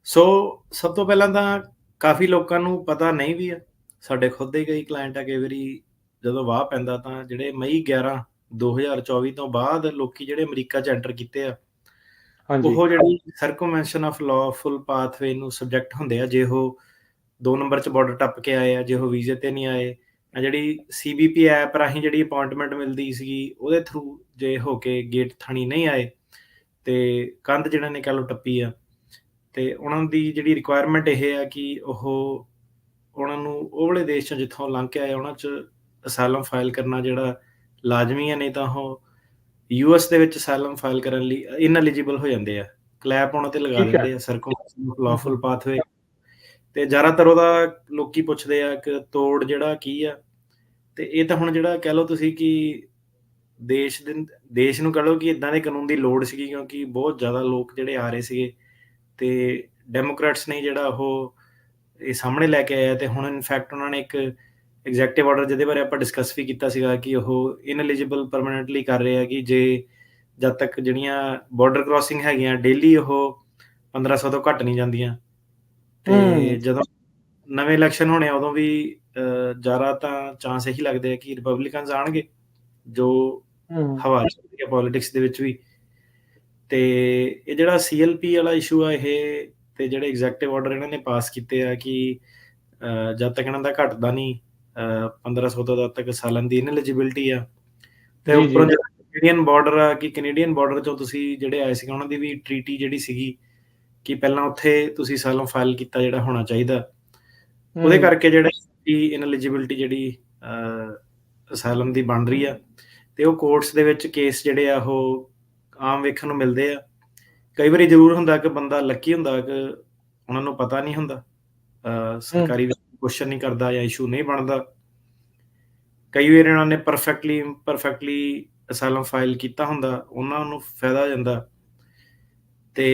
ਸੋ ਸਭ ਤੋਂ ਪਹਿਲਾਂ ਤਾਂ ਕਾਫ਼ੀ ਲੋਕਾਂ ਨੂੰ ਪਤਾ ਨਹੀਂ ਵੀ ਆ। ਸਾਡੇ ਖੁਦ ਦੇ ਕਈ ਕਲਾਇੰਟ ਆ, ਕਈ ਵਾਰੀ ਜਦੋਂ ਵਾਹ ਪੈਂਦਾ ਤਾਂ ਜਿਹੜੇ ਮਈ 11 2024 ਤੋਂ ਬਾਅਦ ਲੋਕੀ ਜਿਹੜੇ ਅਮਰੀਕਾ 'ਚ ਐਂਟਰ ਕੀਤੇ ਆ, ਹਾਂਜੀ। ਉਹ ਜਿਹੜੀ ਸਰਕਮਵੈਂਸ਼ਨ ਆਫ ਲਾਫੁਲ ਪਾਥਵੇ ਨੂੰ ਸਬਜੈਕਟ ਹੁੰਦੇ ਆ, ਜੇ ਉਹ 2 ਨੰਬਰ 'ਚ ਬਾਰਡਰ ਟੱਪ ਕੇ ਆਏ ਆ, ਜੇ ਉਹ ਵੀਜ਼ੇ ਤੇ ਨਹੀਂ ਆਏ, ਜਿਹੜੀ ਸੀਬੀਪੀ ਐਪ ਰਾਹੀਂ ਜਿਹੜੀ ਅਪਾਇੰਟਮੈਂਟ ਮਿਲਦੀ ਸੀਗੀ, ਉਹਦੇ ਥਰੂ ਜੇ ਹੋ ਕੇ ਗੇਟ ਥਾਣੀ ਨਹੀਂ ਆਏ ਤੇ ਕੰਧ ਜਿਹਨਾਂ ਨੇ ਕਹਿ ਲਓ ਟੱਪੀ ਆ, ਤੇ ਉਹਨਾਂ ਦੀ ਜਿਹੜੀ ਰਿਕੁਆਇਰਮੈਂਟ ਇਹ ਹੈ ਕਿ ਉਹਨਾਂ ਨੂੰ ਉਹ ਵਾਲੇ ਦੇਸ਼ 'ਚੋਂ ਜਿੱਥੋਂ ਲੰਘ ਕੇ ਆਏ ਉਹਨਾਂ 'ਚ ਅਸਾਈਲਮ ਫਾਈਲ ਕਰਨਾ ਜਿਹੜਾ ਲਾਜ਼ਮੀ ਹੈ, ਨਹੀਂ ਤਾਂ ਉਹ ਯੂਐਸ ਦੇ ਵਿੱਚ ਅਸਾਈਲਮ ਫਾਈਲ ਕਰਨ ਲਈ ਇਨਐਲੀਜੀਬਲ ਹੋ ਜਾਂਦੇ ਆ। ਕਲੈਪ ਉਹਨਾਂ ਤੇ ਲਗਾ ਠੀਕ ਹੈ। ਦਿੰਦੇ ਆ ਸਰਕਮਵੈਂਸ਼ਨ ਆਫ ਹੂੰ, ਲਾਫੁਲ ਹੂੰ। ਪਾਥਵੇ। ਤੇ ਜ਼ਿਆਦਾਤਰ ਉਹਦਾ ਲੋਕੀ ਪੁੱਛਦੇ ਆ ਕਿ ਤੋੜ ਜਿਹੜਾ ਕੀ ਆ, ਤੇ ਇਹ ਤਾਂ ਹੁਣ ਜਿਹੜਾ ਕਹਿ ਲਓ ਤੁਸੀਂ ਕਿ ਦੇਸ਼ ਨੂੰ ਕਹਿ ਲਓ ਕਿ ਇਦਾਂ ਦੇ ਕਾਨੂੰਨ ਦੀ ਲੋੜ ਸੀਗੀ, ਕਿਉਂਕਿ ਬਹੁਤ ਜ਼ਿਆਦਾ ਲੋਕ ਜਿਹੜੇ ਆ ਰਹੇ ਸੀਗੇ ਤੇ ਡੈਮੋਕ੍ਰੈਟਸ ਨੇ ਜਿਹੜਾ ਉਹ ਇਹ ਸਾਹਮਣੇ ਲੈ ਕੇ ਆਇਆ, ਤੇ ਹੁਣ ਇਨਫੈਕਟ ਉਹਨਾਂ ਨੇ ਇੱਕ ਐਗਜ਼ੈਕਟਿਵ ਆਰਡਰ ਜਿਹਦੇ ਬਾਰੇ ਆਪਾਂ ਡਿਸਕਸ ਵੀ ਕੀਤਾ ਸੀਗਾ ਕਿ ਉਹ ਇਨਐਲੀਜੀਬਲ ਪਰਮਾਨੈਂਟਲੀ ਕਰ ਰਹੇ ਆ ਕਿ ਜੇ ਜਦ ਤੱਕ ਜਿਹੜੀਆਂ ਬਾਰਡਰ ਕ੍ਰਾਸਿੰਗ ਹੈਗੀਆਂ ਡੇਲੀ ਉਹ 1500 ਤੋਂ ਘੱਟ ਨਹੀਂ ਜਾਂਦੀਆਂ। ਤੇ ਹੂੰ। ਜਦੋਂ ਨਵੇਂ ਇਲੈਕਸ਼ਨ ਹੋਣੇ ਆ ਉਦੋਂ ਵੀ ਜ਼ਿਆਦਾ ਤਾਂ ਚਾਂਸ ਇਹੀ ਲੱਗਦੇ ਆ ਕਿ ਰਿਪਬਲਿਕਨਸ ਆਣਗੇ, ਜੋ ਹੂੰ। ਹਵਾ ਚੱਲਦੀ ਹੈ ਪੋਲੀਟਿਕਸ ਦੇ ਵਿੱਚ ਵੀ। ਤੇ ਇਹ ਜਿਹੜਾ ਸੀਐਲਪੀ ਵਾਲਾ ਇਸ਼ੂ ਆ ਇਹ, ਤੇ ਜਿਹੜੇ ਐਗਜ਼ੈਕਟਿਵ ਆਰਡਰ ਇਹਨਾਂ ਨੇ ਪਾਸ ਕੀਤੇ ਆ ਕਿ ਜਦ ਤੱਕ ਇਹਨਾਂ ਦਾ ਘਟਦਾ ਨਹੀਂ 1500 ਤੋਂ, ਤਦ ਤੱਕ ਸਾਲਨ ਦੀ ਇਨਐਲੀਜੀਬਿਲਟੀ ਆ। ਤੇ ਜੀ, ਉੱਪਰੋਂ ਜੀ। ਜਿਹੜਾ ਕੈਨੇਡੀਅਨ ਬਾਰਡਰ ਆ ਕਿ ਕੈਨੇਡੀਅਨ ਬਾਰਡਰ 'ਚੋਂ ਤੁਸੀਂ ਜਿਹੜੇ ਆਏ ਸੀਗੇ ਉਹਨਾਂ ਦੀ ਵੀ ਟਰੀਟੀ ਜਿਹੜੀ ਸੀਗੀ ਕਿ ਪਹਿਲਾਂ ਉੱਥੇ ਤੁਸੀਂ ਸਾਲਮ ਫਾਈਲ ਕੀਤਾ ਜਿਹੜਾ ਹੋਣਾ ਚਾਹੀਦਾ, ਉਹਦੇ ਹੂੰ। ਕਰਕੇ ਜਿਹੜੀ ਇਨਐਲੀਜੀਬਿਲਟੀ ਜਿਹੜੀ ਅਸਾਈਲਮ ਦੀ ਬਣ ਰਹੀ ਆ, ਤੇ ਉਹ ਕੋਰਟਸ ਦੇ ਵਿੱਚ ਕੇਸ ਜਿਹੜੇ ਆ ਉਹ ਆਮ ਵੇਖਣ ਨੂੰ ਮਿਲਦੇ ਆ। ਕਈ ਵਾਰੀ ਜ਼ਰੂਰ ਹੁੰਦਾ ਕਿ ਬੰਦਾ ਲੱਕੀ ਹੁੰਦਾ ਕਿ ਉਹਨਾਂ ਨੂੰ ਪਤਾ ਨਹੀਂ ਹੁੰਦਾ, ਹੂੰ। ਸਰਕਾਰੀ ਕੁਐਸਚਨ ਨਹੀਂ ਕਰਦਾ ਜਾਂ ਇਸ਼ੂ ਨਹੀਂ ਬਣਦਾ। ਕਈ ਵਾਰ ਇਹਨਾਂ ਨੇ ਪਰਫੈਕਟਲੀ ਅਸਾਈਲਮ ਫਾਈਲ ਕੀਤਾ ਹੁੰਦਾ, ਉਹਨਾਂ ਨੂੰ ਫਾਇਦਾ ਹੋ ਜਾਂਦਾ। ਤੇ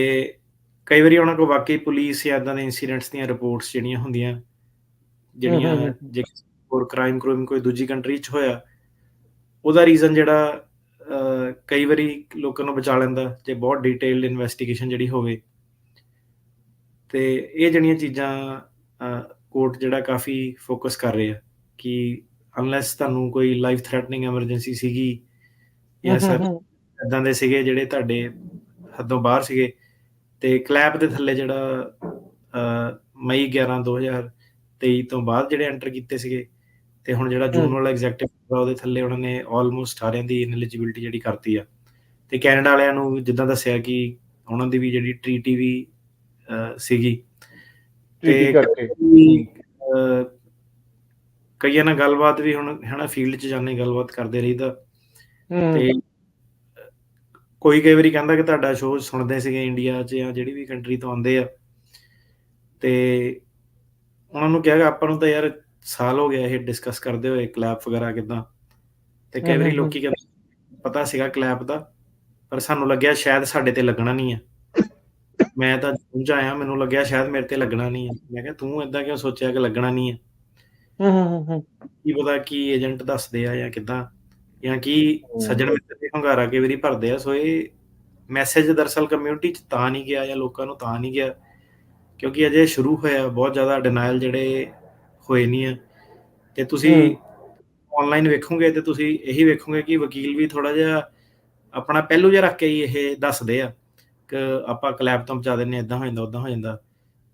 ਕਈ ਵਾਰੀ ਉਹਨਾਂ ਕੋਲ ਵਾਕਈ ਪੁਲਿਸ ਜਾਂ ਇੱਦਾਂ ਦੇ ਇੰਸੀਡੈਂਟਸ ਦੀਆਂ ਰਿਪੋਰਟਸ ਜਿਹੜੀਆਂ ਹੁੰਦੀਆਂ, ਹੂੰ, ਜਿਹੜੀਆਂ ਹੂੰ, ਹੂੰ। ਜੇ ਹੋਰ ਕ੍ਰਾਈਮ ਕੋਈ ਦੂਜੀ ਕੰਟਰੀ 'ਚ ਹੋਇਆ, ਉਹਦਾ ਰੀਜ਼ਨ ਜਿਹੜਾ ਕਈ ਵਾਰੀ ਲੋਕਾਂ ਨੂੰ ਬਚਾ ਲੈਂਦਾ ਜੇ ਬਹੁਤ ਡਿਟੇਲਡ ਇਨਵੈਸਟੀਗੇਸ਼ਨ ਜਿਹੜੀ ਹੋਵੇ। ਤੇ ਇਹ ਜਿਹੜੀਆਂ ਚੀਜ਼ਾਂ ਕੋਰਟ ਜਿਹੜਾ ਕਾਫੀ ਫੋਕਸ ਕਰ ਰਹੇ ਆ ਕਿ ਅਨਲੈਸ ਤੁਹਾਨੂੰ ਕੋਈ ਲਾਈਫ ਥ੍ਰੈਟਨਿੰਗ ਐਮਰਜੈਂਸੀ ਸੀਗੀ ਹੂੰ, ਜਾਂ ਹੂੰ, ਸਰ ਹੂੰ। ਇੱਦਾਂ ਦੇ ਸੀਗੇ ਜਿਹੜੇ ਤੁਹਾਡੇ ਹੱਦੋਂ ਬਾਹਰ ਸੀਗੇ, ਤੇ ਕਲੈਪ ਦੇ ਥੱਲੇ ਜਿਹੜਾ ਮਈ 11 2023 ਤੋਂ ਬਾਅਦ ਜਿਹੜੇ ਐਂਟਰ ਕੀਤੇ ਸੀਗੇ, ਤੇ ਹੁਣ ਜਿਹੜਾ ਜੂਨ ਹੂੰ। ਵਾਲਾ ਐਗਜ਼ੈਕਟਿਵ ਉਹਦੇ ਥੱਲੇ ਉਹਨਾਂ ਨੇ ਆਲਮੋਸਟ ਸਾਰਿਆਂ ਦੀ ਇਨਐਲੀਜੀਬਿਲਟੀ ਜਿਹੜੀ ਕਰਤੀ ਆ। ਤੇ ਕੈਨੇਡਾ ਵਾਲਿਆਂ ਨੂੰ ਜਿੱਦਾਂ ਦੱਸਿਆ ਕਿ ਉਹਨਾਂ ਦੀ ਵੀ ਜਿਹੜੀ ਟਰੀਟੀ ਵੀ ਸੀਗੀ, ਟੀਟੀ ਤੇ ਕਰਕੇ। ਹੂੰ। ਕਈਆਂ ਨਾਲ ਗੱਲਬਾਤ ਵੀ ਹੁਣ ਹੈ ਨਾ, ਫੀਲਡ 'ਚ ਜਾਂਦੇ ਗੱਲਬਾਤ ਕਰਦੇ ਰਹੀਦਾ। ਹੂੰ। ਤੇ ਕੋਈ ਕਈ ਵਾਰੀ ਕਹਿੰਦਾ ਕਿ ਤੁਹਾਡਾ ਸ਼ੋਅ ਸੁਣਦੇ ਸੀਗੇ ਇੰਡੀਆ 'ਚ ਜਾਂ ਜਿਹੜੀ ਵੀ ਕੰਟਰੀ ਤੋਂ ਆਉਂਦੇ ਆ, ਤੇ ਉਹਨਾਂ ਨੂੰ ਕਿਹਾ ਆਪਾਂ ਨੂੰ ਤਾਂ ਯਾਰ ਸਾਲ ਹੋ ਗਿਆ ਇਹ ਡਿਸਕਸ ਕਰਦੇ ਹੋਏ ਕਲੈਪ ਵਗੈਰਾ ਕਿੱਦਾਂ। ਤੇ ਹੂੰ, ਕਈ ਵਾਰੀ ਹੂੰ, ਹੂੰ। ਲੋਕੀ ਕਹਿੰਦੇ ਪਤਾ ਸੀਗਾ ਕਲੈਪ ਦਾ, ਪਰ ਸਾਨੂੰ ਲੱਗਿਆ ਸ਼ਾਇਦ ਸਾਡੇ ਤੇ ਲੱਗਣਾ ਨਹੀਂ ਹੈ। ਮੈਂ ਤਾਂ ਜੂਨ 'ਚ ਆਇਆ, ਮੈਨੂੰ ਲੱਗਿਆ ਸ਼ਾਇਦ ਮੇਰੇ ਤੇ ਲੱਗਣਾ ਨਹੀਂ ਹੈ। ਮੈਂ ਕਿਹਾ ਤੂੰ ਏਦਾਂ ਕਿਉਂ ਸੋਚਿਆ ਕਿ ਲੱਗਣਾ ਨਹੀਂ ਹੈ? ਹੂੰ, ਹੂੰ, ਹੂੰ, ਹੂੰ। ਕੀ ਪਤਾ ਕੀ ਏਜੰਟ ਦੱਸਦੇ ਆ ਜਾਂ ਕਿੱਦਾਂ, ਜਾਂ ਕੀ ਹੂੰ। ਸੱਜਣ ਮਿੱਤਰ ਦੇ ਹੁੰਗਾਰਾ ਕਈ ਵਾਰੀ ਭਰਦੇ ਆ। ਸੋ ਇਹ ਮੈਸੇਜ ਦਰਅਸਲ ਕਮਿਊਨਿਟੀ 'ਚ ਤਾਂ ਨਹੀਂ ਗਿਆ ਜਾਂ ਲੋਕਾਂ ਨੂੰ ਤਾਂ ਨਹੀਂ ਗਿਆ ਕਿਉਂਕਿ ਅਜੇ ਸ਼ੁਰੂ ਹੋਇਆ, ਬਹੁਤ ਜ਼ਿਆਦਾ ਡਿਨਾਇਲ ਜਿਹੜੇ ਹੋਏ ਨਹੀਂ ਆ। ਤੇ ਤੁਸੀਂ ਹੂੰ। ਔਨਲਾਈਨ ਵੇਖੋਗੇ ਤੇ ਤੁਸੀਂ ਇਹੀ ਵੇਖੋਗੇ ਕਿ ਵਕੀਲ ਵੀ ਥੋੜ੍ਹਾ ਜਿਹਾ ਆਪਣਾ ਪਹਿਲੂ ਜਿਹਾ ਰੱਖ ਕੇ ਹੀ ਇਹ ਦੱਸਦੇ ਆ ਕਿ ਆਪਾਂ ਕਲੈਪ ਤੋਂ ਬਚਾ ਦਿੰਦੇ ਹਾਂ, ਏਦਾਂ ਹੋ ਜਾਂਦਾ, ਉੱਦਾਂ ਹੋ ਜਾਂਦਾ।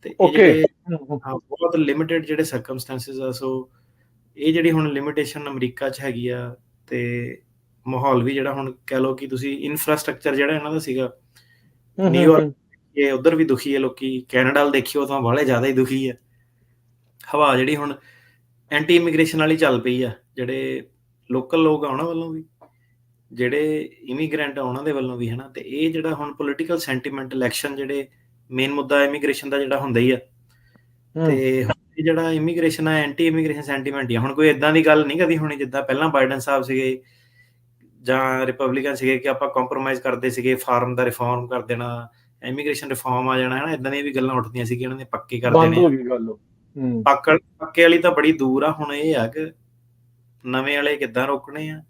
ਤੇ ਇਹ ਓਕੇ। ਜਿਹੜੇ ਹੂੰ, ਹੂੰ। ਬਹੁਤ ਲਿਮਿਟਿਡ ਜਿਹੜੇ ਸਰਕਮਸਟੈਂਸਿਸ ਆ, ਸੋ ਇਹ ਜਿਹੜੀ ਹੁਣ ਲਿਮਿਟੇਸ਼ਨ ਅਮਰੀਕਾ 'ਚ ਹੈਗੀ ਆ, ਤੇ ਮਾਹੌਲ ਵੀ ਜਿਹੜਾ ਹੁਣ ਕਹਿ ਲਓ ਕਿ ਤੁਸੀਂ ਇਨਫਰਾਸਟਰਕਚਰ ਜਿਹੜਾ ਇਹਨਾਂ ਦਾ ਸੀਗਾ, ਹੂੰ, ਹੂੰ, ਨਿਊਯਾਰਕ ਹੂੰ। ਇਹ ਉੱਧਰ ਵੀ ਦੁਖੀ ਹੈ ਲੋਕੀ, ਕੈਨੇਡਾ ਵੱਲ ਦੇਖਿਓ ਤਾਂ ਬਾਹਲੇ ਜ਼ਿਆਦਾ ਹੀ ਦੁਖੀ ਹੈ। ਹਵਾ ਜਿਹੜੀ ਹੁਣ ਐਂਟੀ ਇਮੀਗ੍ਰੇਸ਼ਨ ਵਾਲੀ ਚੱਲ ਪਈ ਆ, ਜਿਹੜੇ ਲੋਕਲ ਲੋਕ ਆ ਉਹਨਾਂ ਵੱਲੋਂ ਵੀ, ਜਿਹੜੇ ਇਮੀਗ੍ਰੈਂਟ ਆ ਉਹਨਾਂ ਦੇ ਵੱਲੋਂ ਵੀ, ਹੈ ਨਾ। ਤੇ ਇਹ ਜਿਹੜਾ ਹੁਣ ਪੋਲੀਟੀਕਲ ਸੈਂਟੀਮੈਂਟ ਇਲੈਕਸ਼ਨ ਜਿਹੜੇ ਮੇਨ ਮੁੱਦਾ ਇਮੀਗ੍ਰੇਸ਼ਨ ਦਾ ਜਿਹੜਾ ਹੁੰਦਾ ਹੀ ਆ, ਹੂੰ। ਤੇ ਇਹ ਜਿਹੜਾ ਇਮੀਗ੍ਰੇਸ਼ਨ ਆ ਐਂਟੀ ਇਮੀਗ੍ਰੇਸ਼ਨ ਸੈਂਟੀਮੈਂਟ ਹੀ ਆ। ਹੁਣ ਕੋਈ ਏਦਾਂ ਦੀ ਗੱਲ ਨਹੀਂ ਕਦੀ ਹੋਣੀ ਜਿੱਦਾਂ ਪਹਿਲਾਂ ਬਾਈਡਨ ਸਾਹਿਬ ਸੀਗੇ ਜਾਂ ਰਿਪਬਲਿਕਨ ਸੀਗੇ ਕਿ ਆਪਾਂ ਕੰਪਰੋਮਾਈਜ਼ ਕਰਦੇ ਸੀਗੇ, ਫਾਰਮ ਦਾ ਰਿਫਾਰਮ ਕਰ ਦੇਣਾ, ਇਮੀਗ੍ਰੇਸ਼ਨ ਰਿਫਾਰਮ ਆ ਜਾਣਾ, ਹੈ ਨਾ। ਏਦਾਂ ਦੀਆਂ ਵੀ ਗੱਲਾਂ ਉੱਠਦੀਆਂ ਸੀਗੀਆਂ, ਉਹਨਾਂ ਨੇ ਪੱਕੇ ਕਰ ਬੰਦ ਦੇਣੇ ਹੋ ਆ। ਗਈ ਗੱਲ ਉਹ। ਹੂੰ। ਪੱਕੇ ਵਾਲੀ ਤਾਂ ਬੜੀ ਦੂਰ ਆ। ਹੁਣ ਇਹ ਆ ਕਿ ਨਵੇਂ ਵਾਲੇ ਕਿੱਦਾਂ ਰੋਕਣੇ ਆ,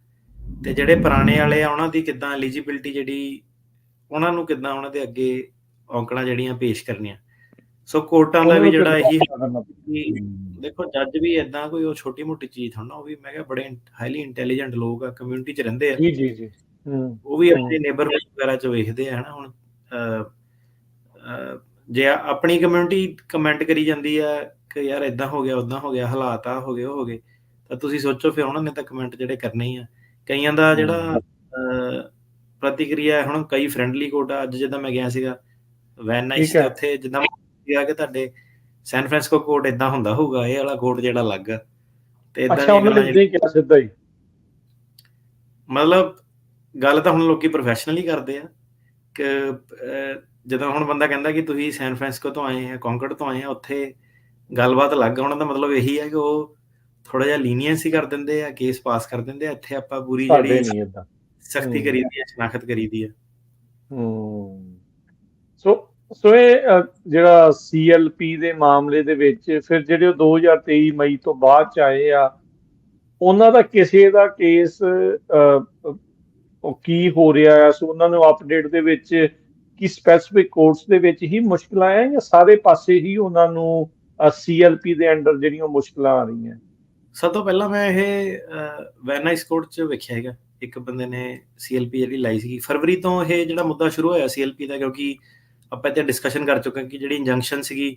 ਤੇ ਜਿਹੜੇ ਪੁਰਾਣੇ ਵਾਲੇ ਆ ਉਹਨਾਂ ਦੀ ਕਿੱਦਾਂ ਐਲੀਜੀਬਿਲਟੀ ਜਿਹੜੀ, ਉਹਨਾਂ ਨੂੰ ਕਿੱਦਾਂ ਉਹਨਾਂ ਦੇ ਅੱਗੇ ਔਕੜਾਂ ਜਿਹੜੀਆਂ ਪੇਸ਼ ਕਰਨੀਆਂ। ਸੋ ਕੋਰਟਾਂ ਦਾ ਵੀ ਜਿਹੜਾ ਇਹੀ ਹਮ। ਦੇਖੋ ਜੱਜ ਵੀ ਏਦਾਂ ਕੋਈ ਉਹ ਛੋਟੀ ਮੋਟੀ ਚੀਜ਼ ਥੋੜਾ ਨਾ, ਉਹ ਵੀ ਮੈਂ ਕਿਹਾ ਬੜੇ ਹਾਈਲੀ ਇੰਟੈਲੀਜੈਂਟ ਲੋਕ ਆ, ਕਮਿਊਨਿਟੀ 'ਚ ਰਹਿੰਦੇ ਆ, ਜੀ ਜੀ ਜੀ। ਉਹ ਵੀ ਆਪਣੇ ਨੇਬਰਹੁੱਡ ਵਗੈਰਾ 'ਚ ਵੇਖਦੇ ਆ ਹਨਾ। ਹੁਣ ਜੇ ਆਪਣੀ ਕਮਿਊਨਿਟੀ ਕਮੈਂਟ ਕਰੀ ਜਾਂਦੀ ਆ ਕਿ ਯਾਰ ਏਦਾਂ ਹੋ ਗਿਆ, ਓਦਾਂ ਹੋ ਗਿਆ, ਹਾਲਾਤ ਆ ਹੋ ਗਏ, ਉਹ ਹੋ ਗਏ, ਤਾਂ ਤੁਸੀਂ ਸੋਚੋ ਫਿਰ ਉਹਨਾਂ ਨੇ ਤਾਂ ਕਮੈਂਟ ਜਿਹੜੇ ਕਰਨੇ ਹੀ ਆ। ਕਈਆਂ ਦਾ ਜਿਹੜਾ ਪ੍ਰਤੀਕਿਰਿਆ ਹੁਣ ਕਈ ਫਰੈਂਡਲੀ ਕੋਟ ਆ। ਅੱਜ ਜਿੱਦਾਂ ਮੈਂ ਗਿਆ ਸੀਗਾ ਵੈਨ ਨਾਈਸ ਤੇ ਉੱਥੇ ਜਿੱਦਾਂ ਸੀਗਾ ਕਿ ਤੁਹਾਡੇ ਸੈਨ ਫਰਾਂਸਿਸਕੋ ਕੋਟ ਏਦਾਂ ਹੁੰਦਾ ਹੋਊਗਾ, ਇਹ ਵਾਲਾ ਕੋਟ ਜਿਹੜਾ ਅਲੱਗ ਆ, ਤੇ ਏਦਾਂ ਦੀਆਂ ਗੱਲਾਂ ਸਿੱਧਾ ਹੀ ਮਤਲਬ ਗੱਲ ਤਾਂ ਹੁਣ ਲੋਕੀ ਪ੍ਰੋਫੈਸ਼ਨਲੀ ਕਰਦੇ ਆ ਕਿ ਜਦੋਂ ਹੁਣ ਬੰਦਾ ਕਹਿੰਦਾ ਕਿ ਤੁਸੀਂ ਸੈਨ ਫਰਾਂਸਿਸਕੋ ਤੋਂ ਆਏ ਆ, ਕੌਂਕੜ ਤੋਂ ਆਏ ਆ, ਉੱਥੇ ਗੱਲਬਾਤ ਅਲੱਗ ਆ। ਉਹਨਾਂ ਦਾ ਮਤਲਬ ਇਹੀ ਹੈ ਕਿ ਉਹ ਥੋੜਾ ਜਿਹਾ ਲੀਨੀਅੰਸ ਹੀ ਕਰ ਦਿੰਦੇ ਆ, ਕੇਸ ਪਾਸ ਕਰ ਦਿੰਦੇ ਆ। ਇੱਥੇ ਆਪਾਂ ਪੂਰੀ ਜਿਹੜੀ ਸਖਤੀ ਕਰੀਦੀ ਹੈ, ਸ਼ਨਾਖਤ ਕਰੀਦੀ ਹੈ। ਸੋ ਇਹ ਜਿਹੜਾ CLP ਦੇ ਮਾਮਲੇ ਦੇ ਵਿੱਚ ਫਿਰ ਜਿਹੜੇ 2023 ਮਈ ਤੋਂ ਬਾਅਦ ਚ ਆਏ ਆ, ਉਹਨਾਂ ਦਾ ਕਿਸੇ ਦਾ ਕੇਸ ਕੀ ਹੋ ਰਿਹਾ ਹੈ? ਸੋ ਉਹਨਾਂ ਨੂੰ ਅਪਡੇਟ ਦੇ ਵਿੱਚ ਕੀ ਸਪੈਸੀਫਿਕ ਕੋਰਟਸ ਦੇ ਵਿੱਚ ਹੀ ਮੁਸ਼ਕਲਾਂ ਆ ਜਾਂ ਸਾਰੇ ਪਾਸੇ ਹੀ ਉਹਨਾਂ ਨੂੰ CLP ਦੇ ਅੰਡਰ ਜਿਹੜੀਆਂ ਮੁਸ਼ਕਲਾਂ ਆ ਰਹੀਆਂ? ਸਭ ਤੋਂ ਪਹਿਲਾਂ ਮੈਂ ਇਹ ਵੈਨ ਨਾਈਸ ਕੋਰਟ 'ਚ ਵੇਖਿਆ ਹੈਗਾ, ਇੱਕ ਬੰਦੇ ਨੇ CLP ਜਿਹੜੀ ਲਾਈ ਸੀਗੀ। ਫਰਵਰੀ ਤੋਂ ਇਹ ਜਿਹੜਾ ਮੁੱਦਾ ਸ਼ੁਰੂ ਹੋਇਆ CLP ਦਾ, ਕਿਉਂਕਿ ਆਪਾਂ ਇੱਥੇ ਡਿਸਕਸ਼ਨ ਕਰ ਚੁੱਕੇ ਕਿ ਜਿਹੜੀ ਇੰਜੰਕਸ਼ਨ ਸੀਗੀ,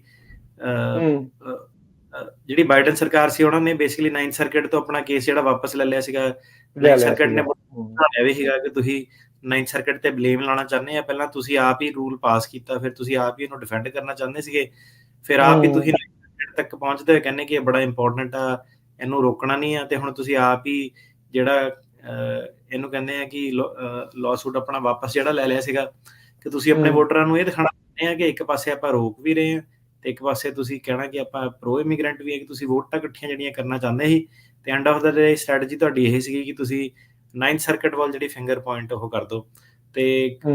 ਜਿਹੜੀ ਬਾਈਡਨ ਸਰਕਾਰ ਸੀ, ਉਹਨਾਂ ਨੇ ਬੇਸਿਕਲੀ 9th ਸਰਕਿਟ ਤੋਂ ਆਪਣਾ ਕੇਸ ਜਿਹੜਾ ਵਾਪਸ ਲੈ ਲਿਆ ਸੀਗਾ। 9th ਸਰਕਿਟ ਨੇ ਬਣਾਇਆ ਵੀ ਸੀਗਾ ਕਿ ਤੁਸੀਂ 9th ਸਰਕਿਟ ਤੇ ਬਲੇਮ ਲਾਉਣਾ ਚਾਹੁੰਦੇ ਆ, ਪਹਿਲਾਂ ਤੁਸੀਂ ਆਪ ਹੀ ਰੂਲ ਪਾਸ ਕੀਤਾ, ਫਿਰ ਤੁਸੀਂ ਆਪ ਹੀ ਇਹਨੂੰ ਡਿਫੈਂਡ ਕਰਨਾ ਚਾਹੁੰਦੇ ਸੀਗੇ, ਫਿਰ ਆਪ ਹੀ ਤੁਸੀਂ 9th ਸਰਕਿਟ ਤੱਕ ਪਹੁੰਚਦੇ ਹੋਏ ਕਹਿੰਦੇ ਕਿ ਇਹ ਬੜਾ ਇੰਪੋਰਟੈਂਟ ਆ, ਇਹਨੂੰ ਰੋਕਣਾ ਨਹੀਂ ਆ, ਤੇ ਹੁਣ ਤੁਸੀਂ ਆਪ ਹੀ ਜਿਹੜਾ ਇਹਨੂੰ ਕਹਿੰਦੇ ਆ ਕਿ ਲਾਅ ਸੂਟ ਆਪਣਾ ਵਾਪਸ ਜਿਹੜਾ ਲੈ ਲਿਆ ਸੀਗਾ, ਕਿ ਤੁਸੀਂ ਆਪਣੇ ਵੋਟਰਾਂ ਨੂੰ ਇਹ ਦਿਖਾਉਣਾ ਚਾਹੁੰਦੇ ਆ ਕਿ ਇੱਕ ਪਾਸੇ ਆਪਾਂ ਰੋਕ ਵੀ ਰਹੇ ਹਾਂ ਤੇ ਇੱਕ ਪਾਸੇ ਤੁਸੀਂ ਕਹਿਣਾ ਕਿ ਆਪਾਂ ਪ੍ਰੋ ਇਮੀਗ੍ਰੈਂਟ ਵੀ ਹੈ, ਕਿ ਤੁਸੀਂ ਵੋਟਾਂ ਇਕੱਠੀਆਂ ਜਿਹੜੀਆਂ ਕਰਨਾ ਚਾਹੁੰਦੇ ਸੀ, ਤੇ end of the day strategy ਤੁਹਾਡੀ ਇਹ ਸੀਗੀ ਕਿ ਤੁਸੀਂ 9th ਸਰਕਿਟ ਵੱਲ ਜਿਹੜੀ ਫਿੰਗਰ ਪੁਆਇੰਟ ਉਹ ਕਰ ਦਿਓ। ਤੇ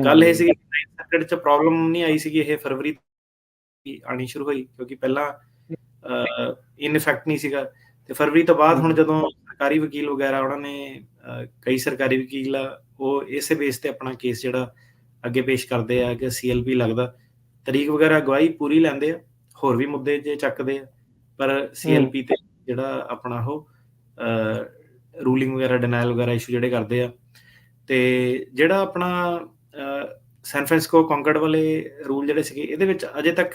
ਗੱਲ ਇਹ ਸੀਗੀ ਕਿ 9th ਸਰਕਿਟ 'ਚ ਪ੍ਰੋਬਲਮ ਨਹੀਂ ਆਈ ਸੀਗੀ, ਇਹ ਫਰਵਰੀ ਆਉਣੀ ਸ਼ੁਰੂ ਹੋਈ, ਕਿਉਂਕਿ ਪਹਿਲਾਂ ਇਨ ਇਫੈਕਟ ਨਹੀਂ ਸੀਗਾ। ਤੇ ਫਰਵਰੀ ਤੋਂ ਬਾਅਦ ਹੁਣ ਜਦੋਂ ਸਰਕਾਰੀ ਵਕੀਲ ਵਗੈਰਾ ਉਹਨਾਂ ਨੇ ਕਈ ਸਰਕਾਰੀ ਵਕੀਲ ਆ, ਉਹ ਇਸੇ ਬੇਸ ਤੇ ਆਪਣਾ ਕੇਸ ਜਿਹੜਾ ਅੱਗੇ ਪੇਸ਼ ਕਰਦੇ ਆ ਕਿ CLP ਲੱਗਦਾ, ਤਰੀਕ ਵਗੈਰਾ ਗਵਾਹੀ ਪੂਰੀ ਲੈਂਦੇ ਆ, ਹੋਰ ਵੀ ਮੁੱਦੇ ਜੇ ਚੱਕਦੇ ਆ, ਪਰ CLP ਤੇ ਜਿਹੜਾ ਆਪਣਾ ਉਹ ਰੂਲਿੰਗ ਵਗੈਰਾ, ਡਿਨਾਇਲ ਵਗੈਰਾ ਇਸ਼ੂ ਜਿਹੜੇ ਕਰਦੇ ਆ। ਤੇ ਜਿਹੜਾ ਆਪਣਾ ਸੈਨ ਫਰਾਂਸਿਸਕੋ ਕੌਂਕੜ ਵਾਲੇ ਰੂਲ ਜਿਹੜੇ ਸੀਗੇ, ਇਹਦੇ ਵਿੱਚ ਅਜੇ ਤੱਕ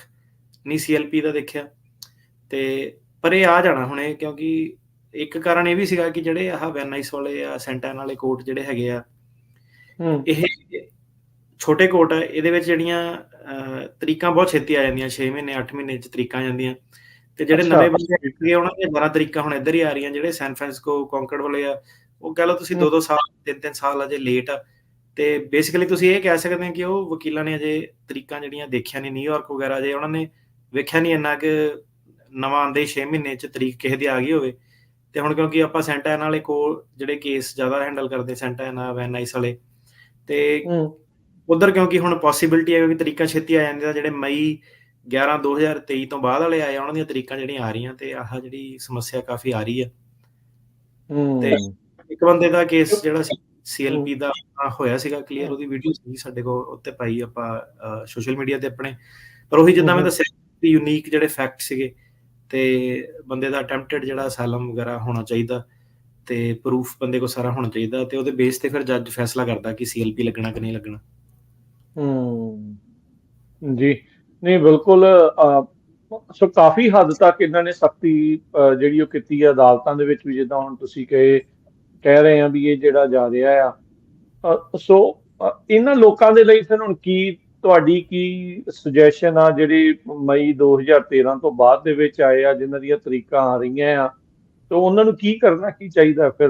ਨਹੀਂ CLP ਦਾ ਦੇਖਿਆ, ਤੇ ਪਰ ਇਹ ਆ ਜਾਣਾ ਹੁਣ, ਕਿਉਂਕਿ ਇੱਕ ਕਾਰਨ ਇਹ ਵੀ ਸੀਗਾ ਕਿ ਜਿਹੜੇ ਆਹ ਵੈਨ ਨਾਈਸ ਵਾਲੇ ਆ, ਸੈਂਟਾ ਐਨਾ ਵਾਲੇ ਕੋਰਟ ਜਿਹੜੇ ਹੈਗੇ ਆ, ਇਹ ਛੋਟੇ ਕੋਰਟ ਆ, ਇਹਦੇ ਵਿੱਚ ਜਿਹੜੀਆਂ ਤਰੀਕਾਂ ਬਹੁਤ ਛੇਤੀ ਆ ਜਾਂਦੀਆਂ, 6 ਮਹੀਨੇ 8 ਮਹੀਨੇ 'ਚ ਤਰੀਕਾਂ ਆ ਜਾਂਦੀਆਂ। ਤੇ ਜਿਹੜੇ ਨਵੇਂ ਬੰਦੇ ਹੈਗੇ ਉਹਨਾਂ ਦੀਆਂ 12 ਤਰੀਕਾਂ ਹੁਣ ਇੱਧਰ ਹੀ ਆ ਰਹੀਆਂ। ਜਿਹੜੇ ਸੈਨ ਫਰਾਂਸਿਸਕੋ ਕੌਂਕੜ ਵਾਲੇ ਆ, ਉਹ ਕਹਿ ਲਓ ਤੁਸੀਂ 2-2 ਸਾਲ 3-3 ਸਾਲ ਅਜੇ ਲੇਟ ਆ। ਤੇ ਬੇਸਿਕਲੀ ਤੁਸੀਂ ਇਹ ਕਹਿ ਸਕਦੇ ਹੋ ਕਿ ਉਹ ਵਕੀਲਾਂ ਨੇ ਅਜੇ ਤਰੀਕਾਂ ਜਿਹੜੀਆਂ ਦੇਖਿਆ ਨਹੀਂ, ਨਿਊਯਾਰਕ ਵਗੈਰਾ ਜੇ ਉਹਨਾਂ ਨੇ ਵੇਖਿਆ ਨਹੀਂ ਇੰਨਾ ਕਿ ਨਵਾਂ ਆਉਂਦੇ 6 ਮਹੀਨੇ 'ਚ ਤਰੀਕ ਕਿਸੇ ਦੀ ਆ ਗਈ ਹੋਵੇ। ਤੇ ਹੁਣ ਕਿਉਂਕਿ ਆਪਾਂ ਸੈਂਟਾ ਐਨਾ ਵਾਲੇ ਕੋਲ ਜਿਹੜੇ ਕੇਸ ਜ਼ਿਆਦਾ ਹੈਂਡਲ ਕਰਦੇ, ਸੈਂਟਾ ਐਨਾ, ਵੈਨ ਨਾਈਸ ਵਾਲੇ, ਤੇ ਉਧਰ ਕਿਉਂਕਿ ਹੁਣ ਪੋਸੀਬਿਲਿਟੀ ਹੈ ਕਿ ਤਰੀਕਾਂ ਛੇਤੀ ਆ ਜਾਂਦੀਆਂ। ਜਿਹੜੇ ਮਈ 11 2023 ਤੋਂ ਬਾਅਦ ਵਾਲੇ ਆਏ, ਉਹਨਾਂ ਦੀਆਂ ਤਰੀਕਾਂ ਜਿਹੜੀਆਂ ਆ ਰਹੀਆਂ, ਤੇ ਆਹ ਜਿਹੜੀ ਸਮੱਸਿਆ ਕਾਫੀ ਆ ਰਹੀ ਆ। ਤੇ ਇੱਕ ਬੰਦੇ ਦਾ ਕੇਸ ਜਿਹੜਾ CLP ਦਾ ਹੋਇਆ ਸੀਗਾ ਕਲੀਅਰ, ਉਹਦੀ ਵੀਡੀਓ ਸੀ ਸਾਡੇ ਕੋਲ, ਉੱਤੇ ਪਾਈ ਆਪਾਂ ਸੋਸ਼ਲ ਮੀਡੀਆ ਤੇ ਆਪਣੇ। ਪਰ ਉਹੀ ਜਿੱਦਾਂ ਮੈਂ ਦੱਸਿਆ, ਯੂਨੀਕ ਜਿਹੜੇ ਫੈਕਟ ਸੀਗੇ, ਤੇ ਬੰਦੇ ਦਾ ਅਟੈਂਪਟਡ ਜਿਹੜਾ ਅਸਾਈਲਮ ਵਗੈਰਾ ਹੋਣਾ ਚਾਹੀਦਾ, ਤੇ ਪ੍ਰੂਫ ਬੰਦੇ ਕੋਲ ਸਾਰਾ ਹੋਣਾ ਚਾਹੀਦਾ, ਤੇ ਉਹਦੇ ਬੇਸ ਤੇ ਫਿਰ ਜੱਜ ਫੈਸਲਾ ਕਰਦਾ ਕਿ CLP ਲੱਗਣਾ ਕਿ ਨਹੀਂ ਲੱਗਣਾ। ਜੀ ਨਹੀਂ, ਬਿਲਕੁਲ। ਸੋ ਕਾਫੀ ਹੱਦ ਤੱਕ ਇਹਨਾਂ ਨੇ ਸਖਤੀ ਜਿਹੜੀ ਉਹ ਕੀਤੀ ਹੈ ਅਦਾਲਤਾਂ ਦੇ ਵਿੱਚ ਵੀ, ਜਿੱਦਾਂ ਹੁਣ ਤੁਸੀਂ ਕਹਿ ਰਹੇ ਆ ਵੀ ਇਹ ਜਿਹੜਾ ਜਾ ਰਿਹਾ ਆ। ਸੋ ਇਹਨਾਂ ਲੋਕਾਂ ਦੇ ਲਈ ਫਿਰ ਹੁਣ ਤੁਹਾਡੀ ਕੀ ਸੁਜੈਸ਼ਨ ਆ, ਜਿਹੜੇ ਮਈ 2013 ਤੋਂ ਬਾਅਦ ਦੇ ਵਿੱਚ ਆਏ ਆ, ਜਿਨ੍ਹਾਂ ਦੀਆਂ ਤਰੀਕਾਂ ਆ ਰਹੀਆਂ ਆ, ਤੇ ਉਹਨਾਂ ਨੂੰ ਕੀ ਕਰਨਾ ਕੀ ਚਾਹੀਦਾ? ਫਿਰ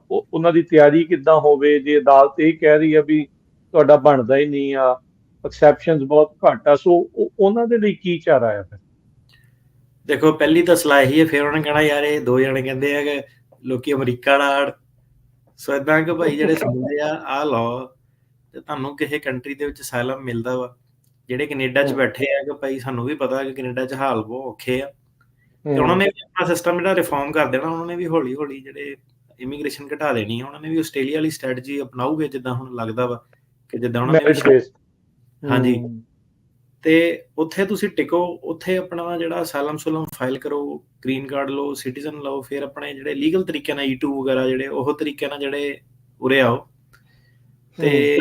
ਉਹਨਾਂ ਦੀ ਤਿਆਰੀ ਕਿੱਦਾਂ ਹੋਵੇ? ਜੇ ਅਦਾਲਤ ਇਹ ਕਹਿ ਰਹੀ ਆ ਵੀ ਤੁਹਾਡਾ ਬਣਦਾ ਹੀ ਨਹੀਂ ਆ, ਐਕਸੈਪਸ਼ਨਸ ਬਹੁਤ ਘੱਟ ਆ, ਸੋ ਉਹਨਾਂ ਦੇ ਲਈ ਕੀ ਚਾਰਾ ਆ? ਫਿਰ ਦੇਖੋ, ਪਹਿਲੀ ਤਾਂ ਸਲਾਹ ਇਹੀ ਹੈ, ਫਿਰ ਉਹਨੇ ਕਹਿਣਾ ਯਾਰ ਇਹ 2 ਜਣੇ ਕਹਿੰਦੇ ਆ ਕਿ ਲੋਕੀ ਅਮਰੀਕਾ ਨਾਲ, ਸੋ ਏਦਾਂ ਕਿ ਭਾਈ ਜਿਹੜੇ ਸੁਣਦੇ ਆ ਲਾਅ, ਤੇ ਤੁਹਾਨੂੰ ਕਿਸੇ ਕੰਟਰੀ ਦੇ ਵਿੱਚ ਅਸਾਈਲਮ ਮਿਲਦਾ ਵਾ, ਜਿਹੜੇ ਕੈਨੇਡਾ 'ਚ ਬੈਠੇ ਆ, ਕਿ ਭਾਈ ਸਾਨੂੰ ਵੀ ਪਤਾ ਕਿ ਕੈਨੇਡਾ 'ਚ ਹਾਲ ਬਹੁਤ ਔਖੇ ਆ, ਤੇ ਉਹਨਾਂ ਨੇ ਵੀ ਆਪਣਾ ਸਿਸਟਮ ਜਿਹੜਾ ਰਿਫਾਰਮ ਕਰ ਦੇਣਾ। ਉਹਨਾਂ ਨੇ ਵੀ ਹੌਲੀ ਹੌਲੀ ਜਿਹੜੇ ਇਮੀਗ੍ਰੇਸ਼ਨ ਘਟਾ ਦੇਣੀ ਆ। ਉਹਨਾਂ ਨੇ ਵੀ ਆਸਟ੍ਰੇਲੀਆ ਵਾਲੀ ਸਟ੍ਰੈਟਜੀ ਅਪਣਾਉਗੇ, ਜਿੱਦਾਂ ਹੁਣ ਲੱਗਦਾ ਵਾ ਕਿ ਜਿੱਦਾਂ ਉਹਨਾਂ ਨੇ, ਹਾਂਜੀ, ਤੇ ਉੱਥੇ ਤੁਸੀਂ ਟਿਕੋ, ਉੱਥੇ ਆਪਣਾ ਜਿਹੜਾ ਅਸਾਈਲਮ ਸੁਲਮ ਫਾਈਲ ਕਰੋ, ਗ੍ਰੀਨ ਕਾਰਡ ਲਓ, ਸਿਟੀਜ਼ਨ ਲਓ, ਫਿਰ ਆਪਣੇ ਜਿਹੜੇ ਲੀਗਲ ਤਰੀਕੇ ਨਾਲ E2 ਵਗੈਰਾ ਜਿਹੜੇ ਉਹ ਤਰੀਕੇ ਨਾਲ ਜਿਹੜੇ ਉਰੇ ਆਓ। ਤੇ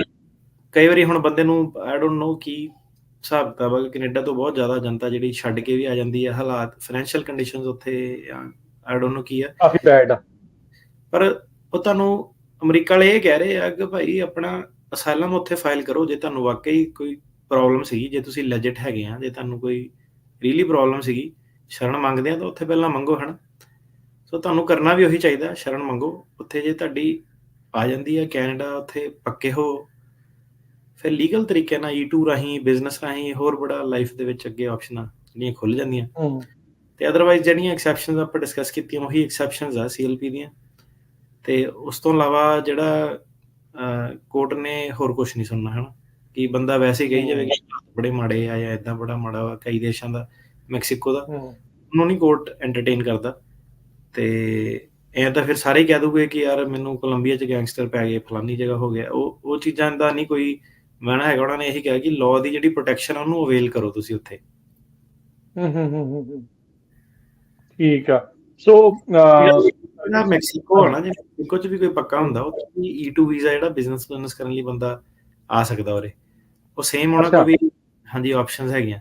ਕਈ ਵਾਰੀ ਹੁਣ ਬੰਦੇ ਨੂੰ ਆਈ ਡੋਂਟ ਨੋ ਕੀ ਹਿਸਾਬ ਕਿਤਾਬ ਹੈ, ਕੈਨੇਡਾ ਤੋਂ ਬਹੁਤ ਜ਼ਿਆਦਾ ਜਨਤਾ ਜਿਹੜੀ ਛੱਡ ਕੇ ਵੀ ਆ ਜਾਂਦੀ ਹੈ, ਹਾਲਾਤ ਫਾਈਨੈਂਸ਼ੀਅਲ ਕੰਡੀਸ਼ਨਸ ਉੱਥੇ ਆਈ ਡੋਂਟ ਨੋ ਕੀ ਆ, ਕਾਫੀ ਬੈਡ ਆ। ਪਰ ਉਹ ਤੁਹਾਨੂੰ ਅਮਰੀਕਾ ਵਾਲੇ ਇਹ ਕਹਿ ਰਹੇ ਆ ਕਿ ਭਾਈ ਆਪਣਾ ਅਸਾਈਲਮ ਉੱਥੇ ਫਾਈਲ ਕਰੋ ਜੇ ਤੁਹਾਨੂੰ ਵਾਕਈ ਕੋਈ ਪ੍ਰੋਬਲਮ ਸੀਗੀ, ਜੇ ਤੁਸੀਂ ਲੈਜਿਟ ਹੈਗੇ ਆ, ਜੇ ਤੁਹਾਨੂੰ ਕੋਈ ਰੀਲੀ ਪ੍ਰੋਬਲਮ ਸੀਗੀ, ਸ਼ਰਨ ਮੰਗਦੇ ਆ ਤਾਂ ਉੱਥੇ ਪਹਿਲਾਂ ਮੰਗੋ, ਹੈ ਨਾ। ਸੋ ਤੁਹਾਨੂੰ ਕਰਨਾ ਵੀ ਉਹੀ ਚਾਹੀਦਾ, ਸ਼ਰਨ ਮੰਗੋ। ਉੱਥੇ ਜੇ ਤੁਹਾਡੀ ਆ ਜਾਂਦੀ ਹੈ ਕੈਨੇਡਾ, ਉੱਥੇ ਪੱਕੇ ਹੋ, ਫਿਰ ਲੀਗਲ ਤਰੀਕੇ ਨਾਲ E2 ਰਾਹੀਂ, ਬਿਜ਼ਨਸ ਰਾਹੀਂ ਹੋਰ ਬੜਾ ਲਾਈਫ ਦੇ ਵਿੱਚ ਅੱਗੇ ਆਪਸ਼ਨਾਂ ਜਿਹੜੀਆਂ ਖੁੱਲ੍ਹ ਜਾਂਦੀਆਂ। ਤੇ ਅਦਰਵਾਈਜ਼ ਜਿਹੜੀਆਂ ਐਕਸੈਪਸ਼ਨਸ ਆਪਾਂ ਡਿਸਕਸ ਕੀਤੀਆਂ ਉਹੀ ਐਕਸੈਪਸ਼ਨਸ ਆ CLP ਦੀਆਂ। ਤੇ ਉਸ ਤੋਂ ਇਲਾਵਾ ਜਿਹੜਾ ਕੋਰਟ ਨੇ ਹੋਰ ਕੁਛ ਨਹੀਂ ਸੁਣਨਾ, ਹੈ ਨਾ, ਕਿ ਬੰਦਾ ਵੈਸੇ ਕਹੀ ਜਾਵੇ ਕਿ ਬੜੇ ਮਾੜੇ ਆ ਜਾਂ ਇੱਦਾਂ ਬੜਾ ਮਾੜਾ ਵਾ ਕਈ ਦੇਸ਼ਾਂ ਦਾ, ਮੈਕਸੀਕੋ ਦਾ, ਉਹਨੂੰ ਨਹੀਂ ਕੋਰਟ ਐਂਟਰਟੇਨ ਕਰਦਾ। ਤੇ ਐਂ ਤਾਂ ਫਿਰ ਸਾਰੇ ਕਹਿ ਦੂਗੇ ਕਿ ਯਾਰ ਮੈਨੂੰ ਕੋਲੰਬੀਆ 'ਚ ਗੈਂਗਸਟਰ ਪੈ ਗਏ, ਫਲਾਨੀ ਜਗ੍ਹਾ ਹੋ ਗਿਆ। ਉਹ ਚੀਜ਼ਾਂ ਦਾ ਨਹੀਂ ਕੋਈ ਮੈਣਾ ਹੈਗਾ। ਉਹਨਾਂ ਨੇ ਇਹੀ ਕਿਹਾ ਕਿ ਲਾਅ ਦੀ ਜਿਹੜੀ ਪ੍ਰੋਟੈਕਸ਼ਨ ਆ ਉਹਨੂੰ ਅਵੇਲ ਕਰੋ ਤੁਸੀਂ ਉੱਥੇ। ਠੀਕ ਆ। ਸੋ ਜਿਹੜਾ ਮੈਕਸੀਕੋ ਆ ਨਾ, ਜੇ ਮੈਕਸੀਕੋ 'ਚ ਵੀ ਕੋਈ ਪੱਕਾ ਹੁੰਦਾ, ਉੱਥੇ ਵੀ E2 ਵੀਜ਼ਾ ਜਿਹੜਾ ਬਿਜ਼ਨਸ ਕਰਨ ਲਈ ਬੰਦਾ ਆ ਸਕਦਾ ਉਰੇ, ਉਹ ਸੇਮ ਉਹਨਾਂ ਕੋਲ ਵੀ ਹਾਂਜੀ ਆਪਸ਼ਨਸ ਹੈਗੀਆਂ।